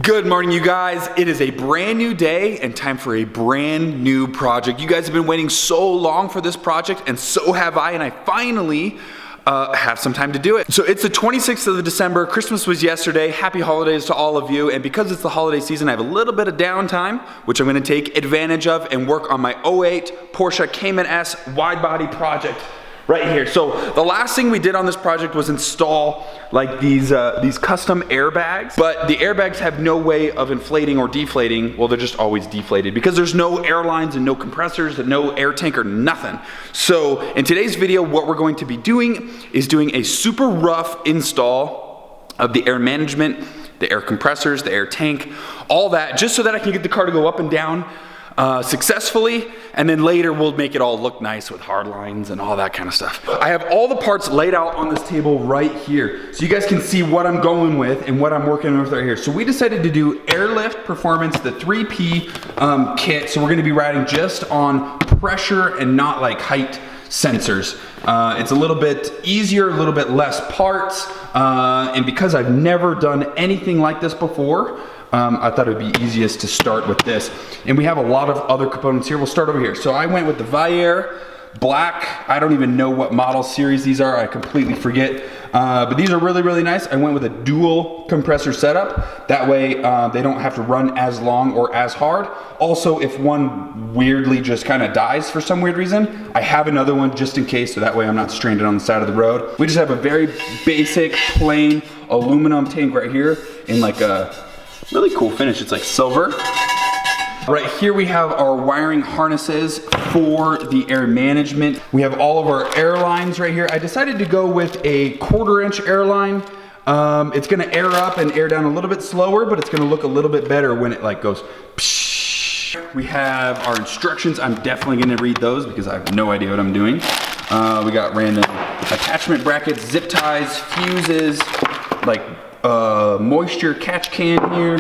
Good morning, you guys. It is a brand new day and time for a brand new project. You guys have been waiting so long for this project, and so have I, and I finally have some time to do it. So it's the 26th of December. Christmas was yesterday. Happy holidays to all of you. And because it's the holiday season, I have a little bit of downtime, which I'm going to take advantage of and work on my 08 Porsche Cayman S wide body project right here. So the last thing we did on this project was install like these custom airbags, but the airbags have no way of inflating or deflating. Well, they're just always deflated because there's no airlines and no compressors and no air tank or nothing. So in today's video, what we're going to be doing is doing a super rough install of the air management, the air compressors, the air tank, all that, just so that I can get the car to go up and down successfully, and then later we'll make it all look nice with hard lines and all that kind of stuff. I have all the parts laid out on this table right here, so you guys can see what I'm going with and what I'm working with right here. So we decided to do Airlift Performance, the 3P kit, so we're going to be riding just on pressure and not like height sensors. It's a little bit easier, a little bit less parts, and because I've never done anything like this before, I thought it would be easiest to start with this. And we have a lot of other components here. We'll start over here. So I went with the Viair Black. I don't even know what model series these are. I completely forget. But these are really, really nice. I went with a dual compressor setup. That way they don't have to run as long or as hard. Also, if one weirdly just kind of dies for some weird reason, I have another one just in case, so that way I'm not stranded on the side of the road. We just have a very basic, plain aluminum tank right here in like a really cool finish. It's like silver. Right here we have our wiring harnesses for the air management. We have all of our airlines right here. I decided to go with a 1/4-inch airline. It's gonna air up and air down a little bit slower, but it's gonna look a little bit better when it like goes psh. We have our instructions. I'm definitely gonna read those because I have no idea what I'm doing. We got random attachment brackets, zip ties, fuses, like moisture catch can here.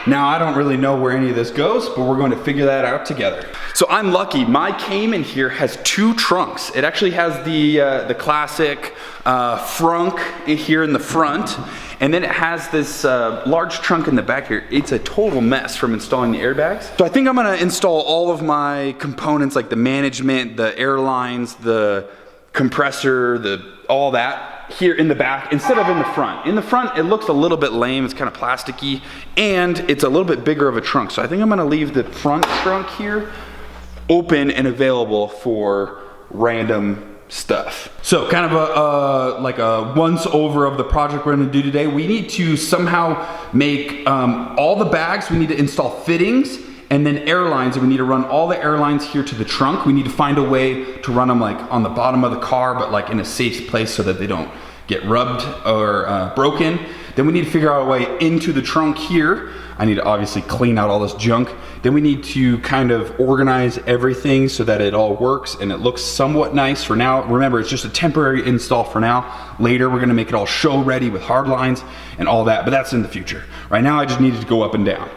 Now I don't really know where any of this goes, but we're going to figure that out together. So I'm lucky. My Cayman here has 2 trunks. It actually has the classic frunk here in the front, and then it has this large trunk in the back here. It's a total mess from installing the airbags. So I think I'm gonna install all of my components, like the management, the airlines, the compressor, all that, here in the back instead of in the front. In the front, it looks a little bit lame. It's kind of plasticky, and it's a little bit bigger of a trunk. So I think I'm gonna leave the front trunk here open and available for random stuff. So kind of like a once over of the project we're gonna do today. We need to somehow make all the bags. We need to install fittings and then airlines, and we need to run all the airlines here to the trunk. We need to find a way to run them like on the bottom of the car, but like in a safe place so that they don't get rubbed or broken. Then we need to figure out a way into the trunk here. I need to obviously clean out all this junk. Then we need to kind of organize everything so that it all works and it looks somewhat nice for now. Remember, it's just a temporary install for now. Later, we're gonna make it all show ready with hard lines and all that, but that's in the future. Right now, I just needed to go up and down.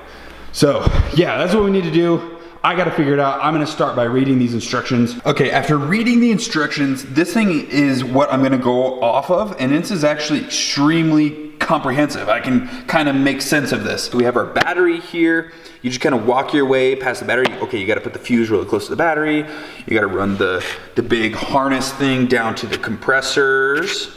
So yeah, that's what we need to do. I gotta figure it out. I'm gonna start by reading these instructions. Okay, after reading the instructions, this thing is what I'm gonna go off of, and this is actually extremely comprehensive. I can kind of make sense of this. So we have our battery here. You just kind of walk your way past the battery. Okay, you gotta put the fuse really close to the battery. You gotta run the big harness thing down to the compressors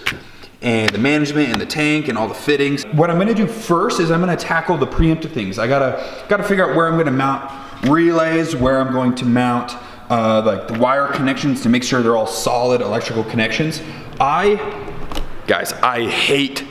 and the management and the tank and all the fittings. What I'm gonna do first is I'm gonna tackle the preemptive things. I gotta figure out where I'm gonna mount relays, where I'm going to mount like the wire connections to make sure they're all solid electrical connections. Guys, I hate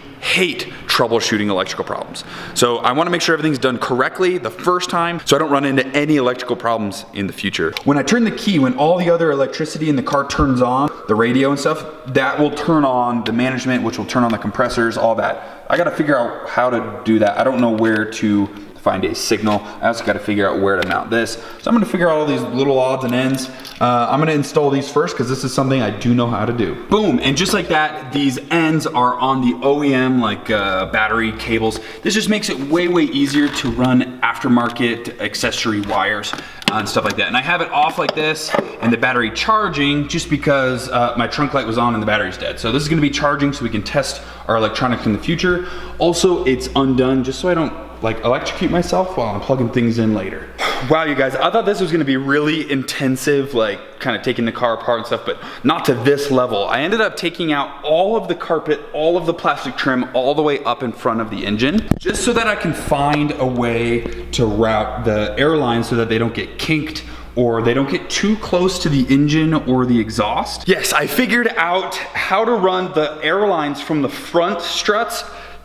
troubleshooting electrical problems. So I wanna make sure everything's done correctly the first time so I don't run into any electrical problems in the future. When I turn the key, when all the other electricity in the car turns on, the radio and stuff, that will turn on the management, which will turn on the compressors, all that. I gotta figure out how to do that. I don't know where to find a signal. I also gotta figure out where to mount this. So I'm gonna figure out all these little odds and ends. I'm gonna install these first because this is something I do know how to do. Boom, and just like that, these ends are on the OEM like battery cables. This just makes it way easier to run aftermarket accessory wires and stuff like that. And I have it off like this and the battery charging just because my trunk light was on and the battery's dead. So this is gonna be charging so we can test our electronics in the future. Also, it's undone just so I don't like electrocute myself while I'm plugging things in later. Wow, you guys, I thought this was gonna be really intensive, like kind of taking the car apart and stuff, but not to this level. I ended up taking out all of the carpet, all of the plastic trim, all the way up in front of the engine, just so that I can find a way to route the air lines so that they don't get kinked or they don't get too close to the engine or the exhaust. Yes, I figured out how to run the air lines from the front struts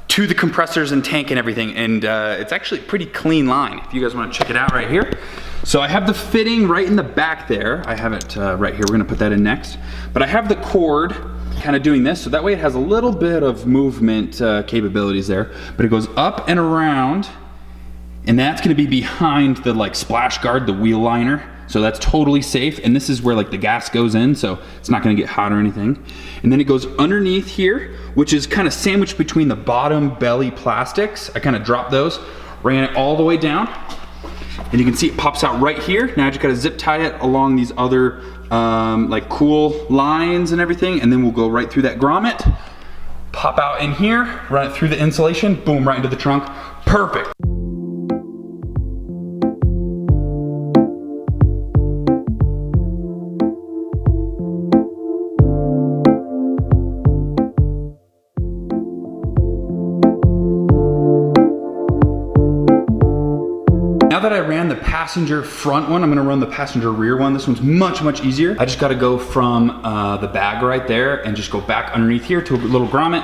to the compressors and tank and everything, and it's actually a pretty clean line if you guys want to check it out right here. So I have the fitting right in the back there. I have it right here. We're gonna put that in next. But I have the cord kind of doing this, so that way it has a little bit of movement capabilities there, but it goes up and around, and that's gonna be behind the like splash guard, the wheel liner. So that's totally safe, and this is where like the gas goes in, so it's not gonna get hot or anything. And then it goes underneath here, which is kind of sandwiched between the bottom belly plastics. I kind of dropped those, ran it all the way down, and you can see it pops out right here. Now I just gotta zip tie it along these other like cool lines and everything, and then we'll go right through that grommet, pop out in here, run it through the insulation, boom, right into the trunk, perfect. Now that I ran the passenger front one, I'm gonna run the passenger rear one. This one's much, much easier. I just gotta go from the bag right there and just go back underneath here to a little grommet,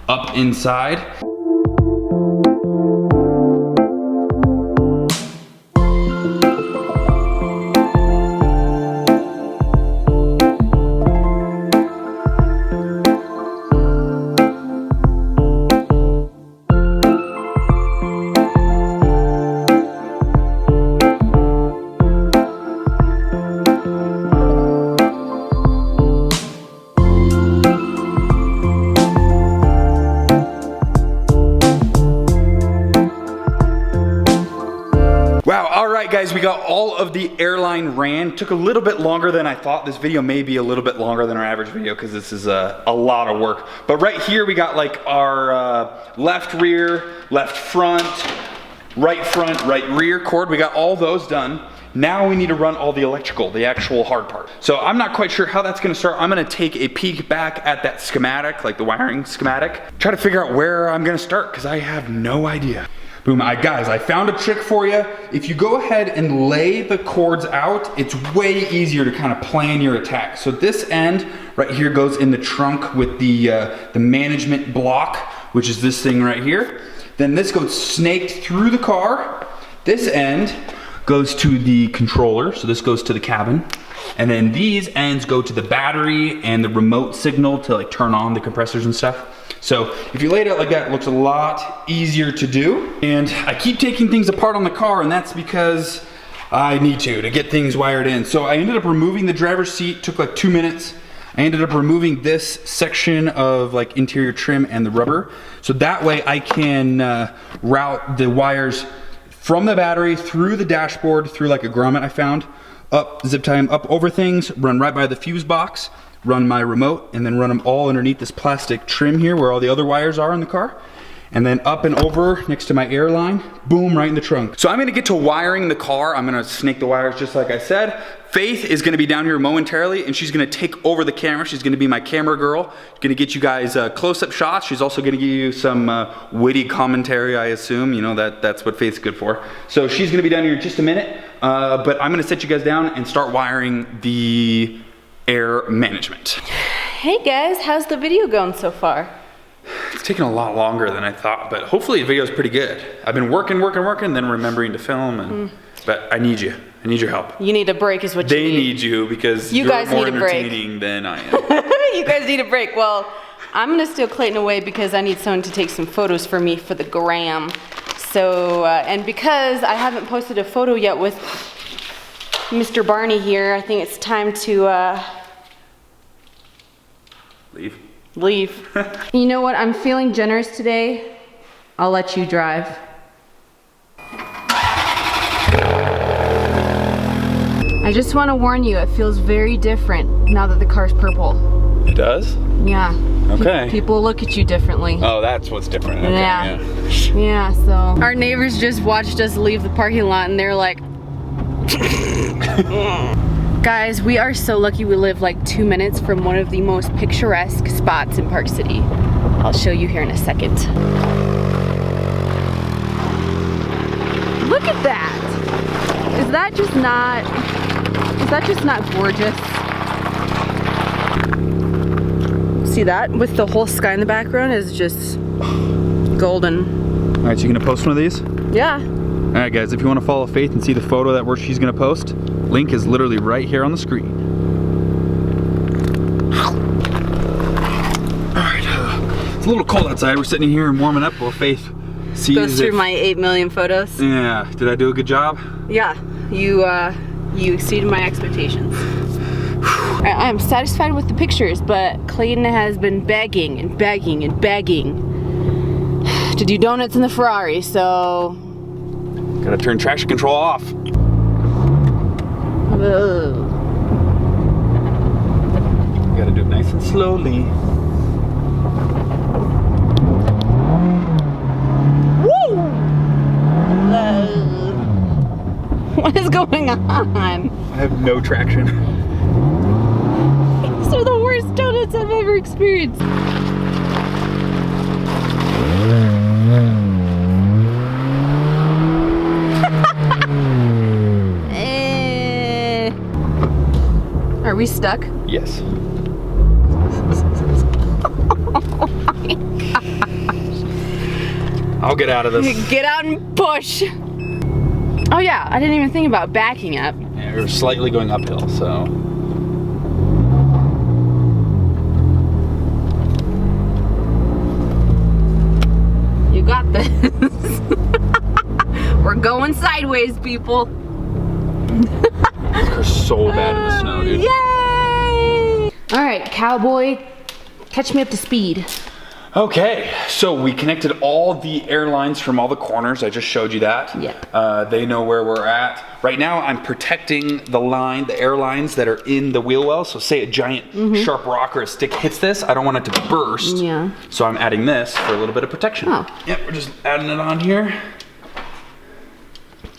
up inside. Wow, all right guys, we got all of the airline ran. Took a little bit longer than I thought. This video may be a little bit longer than our average video because this is a lot of work. But right here we got like our left rear, left front, right rear cord. We got all those done. Now we need to run all the electrical, the actual hard part. So I'm not quite sure how that's gonna start. I'm gonna take a peek back at that schematic, like the wiring schematic, try to figure out where I'm gonna start because I have no idea. Boom, guys, I found a trick for you. If you go ahead and lay the cords out, it's way easier to kind of plan your attack. So this end right here goes in the trunk with the management block, which is this thing right here. Then this goes snaked through the car. This end goes to the controller, so this goes to the cabin. And then these ends go to the battery and the remote signal to like turn on the compressors and stuff. So if you lay it out like that, it looks a lot easier to do. And I keep taking things apart on the car, and that's because I need to get things wired in. So I ended up removing the driver's seat, took like 2 minutes. I ended up removing this section of like interior trim and the rubber. So that way I can route the wires from the battery through the dashboard, through like a grommet I found, up, zip tie them up over things, run right by the fuse box, run my remote, and then run them all underneath this plastic trim here where all the other wires are in the car. And then up and over next to my airline, boom, right in the trunk. So I'm gonna get to wiring the car. I'm gonna snake the wires just like I said. Faith is gonna be down here momentarily, and she's gonna take over the camera. She's gonna be my camera girl. She's gonna get you guys close-up shots. She's also gonna give you some witty commentary, I assume. You know, that's what Faith's good for. So she's gonna be down here in just a minute, but I'm gonna set you guys down and start wiring the air management. Hey guys, how's the video going so far? It's taken a lot longer than I thought, but hopefully the video's pretty good. I've been working, then remembering to film, and but I need you. I need your help. You need a break is what you need. They need you because you're more entertaining than I am. You guys need a break. Well, I'm gonna steal Clayton away because I need someone to take some photos for me for the gram. So, and because I haven't posted a photo yet with Mr. Barney here, I think it's time to leave. You know what? I'm feeling generous today. I'll let you drive. I just want to warn you, it feels very different now that the car's purple. It does? Yeah. Okay. People look at you differently. Oh, that's what's different. Okay, Yeah, so. Our neighbors just watched us leave the parking lot and they're like, guys, we are so lucky we live like 2 minutes from one of the most picturesque spots in Park City. I'll show you here in a second. Look at that. Is that just not gorgeous? See that? With the whole sky in the background is just golden. All right, so you gonna post one of these? Yeah. All right, guys, if you want to follow Faith and see the photo that she's gonna post, link is literally right here on the screen. All right, it's a little cold outside. We're sitting here and warming up while Faith sees. Goes through my 8 million photos. Yeah, did I do a good job? Yeah, you exceeded my expectations. I'm satisfied with the pictures, but Clayton has been begging and begging and begging to do donuts in the Ferrari, so... Gotta turn traction control off. Ugh. Gotta do it nice and slowly. Woo! What is going on? I have no traction. These are the worst donuts I've ever experienced. Are we stuck? Yes. Oh my gosh. I'll get out of this. Get out and push. Oh yeah, I didn't even think about backing up. Yeah, we're slightly going uphill, so. You got this. We're going sideways, people. We're so bad in the snow, dude. Yay! All right, cowboy, catch me up to speed. Okay, so we connected all the airlines from all the corners. I just showed you that. Yep. They know where we're at. Right now, I'm protecting the airlines that are in the wheel well. So say a giant sharp rock or a stick hits this, I don't want it to burst. Yeah. So I'm adding this for a little bit of protection. Oh. Yep, we're just adding it on here.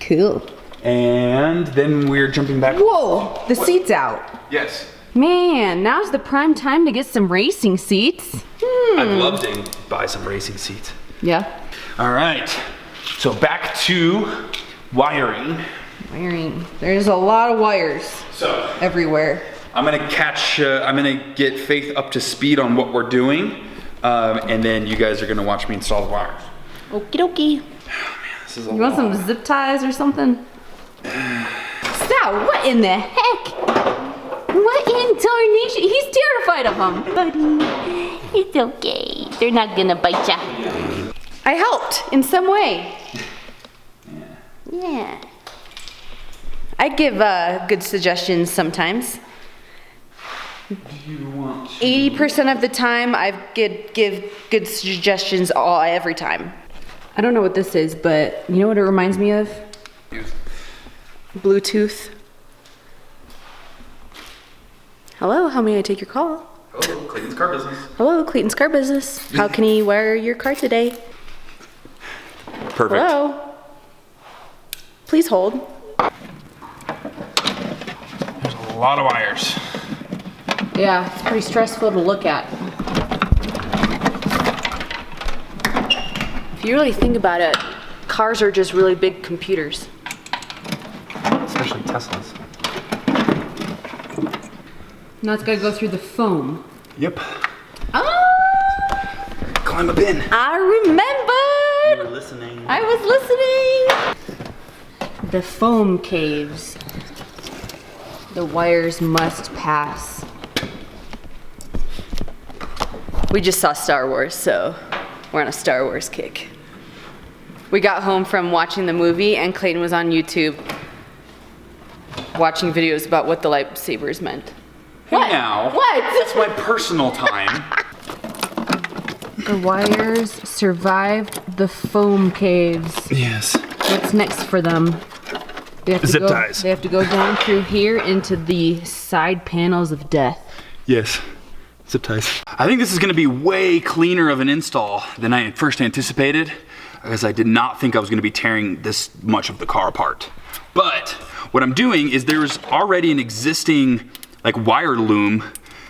Cool. And then we're jumping back. Whoa, the seat's out. Yes. Man, now's the prime time to get some racing seats. I'd love to buy some racing seats. Yeah. All right, so back to wiring. Wiring. There's a lot of wires So everywhere. I'm gonna get Faith up to speed on what we're doing, and then you guys are gonna watch me install the wires. Okie dokie. Oh man, this is a You want lot. some zip ties or something? Stop, what in the heck? What in tarnation? He's terrified of them. Buddy, it's okay. They're not gonna bite ya. I helped in some way. Yeah. I give good suggestions sometimes. You want to... 80% of the time, I give good suggestions every time. I don't know what this is, but you know what it reminds me of? Bluetooth. Hello, how may I take your call? Hello, Clayton's car business. Hello, Clayton's car business. How can he wire your car today? Perfect. Hello? Please hold. There's a lot of wires. Yeah, it's pretty stressful to look at. If you really think about it, cars are just really big computers. Especially Teslas. Now it's gotta go through the foam. Yep. Oh! Climb up in. I remembered! You were listening. I was listening! The foam caves. The wires must pass. We just saw Star Wars, so we're on a Star Wars kick. We got home from watching the movie and Clayton was on YouTube watching videos about what the lightsabers meant. Hey What? now. What? That's my personal time. The wires survived the foam caves. Yes. What's next for them? They have to Zip go, ties. They have to go down through here into the side panels of death. Yes. zip ties. I think this is gonna be way cleaner of an install than I first anticipated, because I did not think I was gonna be tearing this much of the car apart. But what I'm doing is there's already an existing like wire loom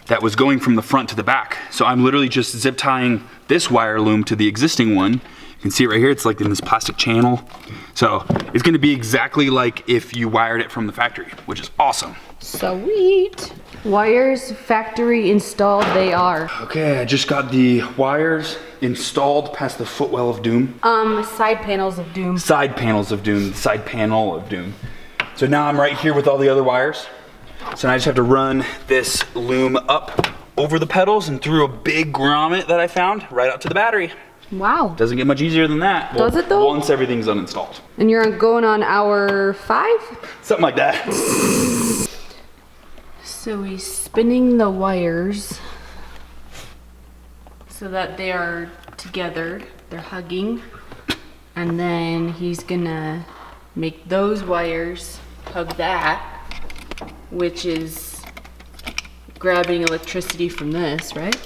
that was going from the front to the back. So I'm literally just zip tying this wire loom to the existing one. You can see it right here, it's like in this plastic channel. So it's gonna be exactly like if you wired it from the factory, which is awesome. Sweet. Wires factory installed they are. Okay, I just got the wires installed past the footwell of doom. Side panels of doom. Side panels of doom, side panel of doom. So now I'm right here with all the other wires. So now I just have to run this loom up over the pedals and through a big grommet that I found right out to the battery. Wow. Doesn't get much easier than that. Does it though? Once everything's uninstalled. And you're going on hour 5? Something like that. So he's spinning the wires so that they are together, they're hugging. And then he's gonna make those wires hug that, which is grabbing electricity from this, right?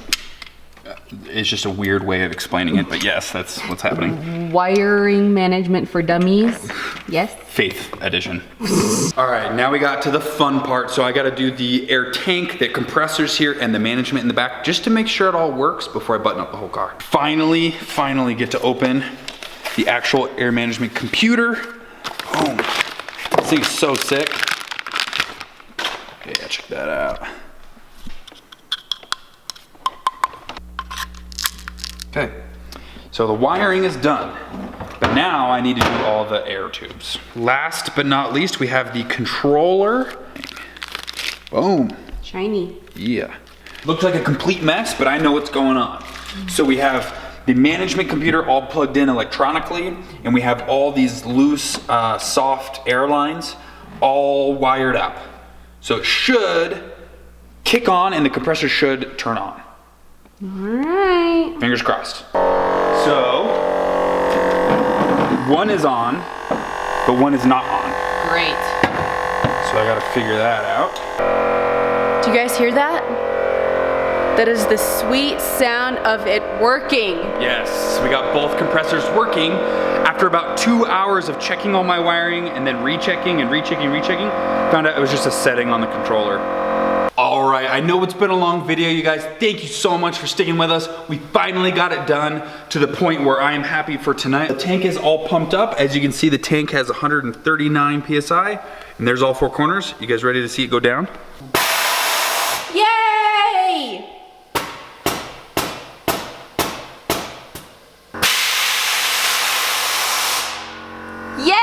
It's just a weird way of explaining it, but yes, that's what's happening. Wiring management for dummies. Yes. Faith edition. All right, now we got to the fun part. So I got to do the air tank, the compressors here, and the management in the back, just to make sure it all works before I button up the whole car. Finally get to open the actual air management computer. Boom. This thing's so sick. Okay, yeah, check that out. Okay, so the wiring is done, but now I need to do all the air tubes. Last but not least, we have the controller. Boom. Shiny. Yeah. Looks like a complete mess, but I know what's going on. So we have the management computer all plugged in electronically, and we have all these loose, soft air lines all wired up. So it should kick on and the compressor should turn on. All right. Fingers crossed. So, one is on, but one is not on. Great. So I gotta figure that out. Do you guys hear that? That is the sweet sound of it working. Yes, we got both compressors working. After about 2 hours of checking all my wiring and then rechecking and rechecking, found out it was just a setting on the controller. All right, I know it's been a long video, you guys. Thank you so much for sticking with us. We finally got it done to the point where I am happy for tonight. The tank is all pumped up. As you can see, the tank has 139 PSI, and there's all 4 corners. You guys ready to see it go down? Yay! Yay!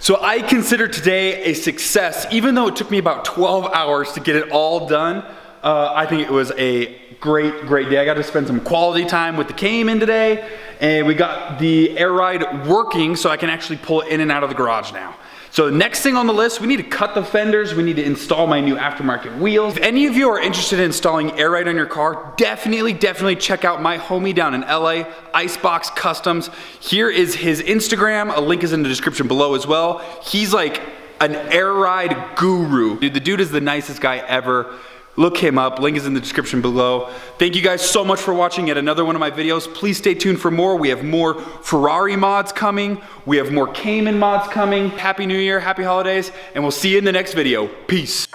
So I consider today a success, even though it took me about 12 hours to get it all done. I think it was a great day. I got to spend some quality time with the Cayman today, and we got the air ride working so I can actually pull it in and out of the garage now. So next thing on the list, we need to cut the fenders, we need to install my new aftermarket wheels. If any of you are interested in installing air ride on your car, definitely check out my homie down in LA, Icebox Customs. Here is his Instagram, a link is in the description below as well. He's like an air ride guru. Dude, the dude is the nicest guy ever. Look him up, link is in the description below. Thank you guys so much for watching yet another one of my videos. Please stay tuned for more. We have more Ferrari mods coming. We have more Cayman mods coming. Happy New Year, happy holidays, and we'll see you in the next video. Peace.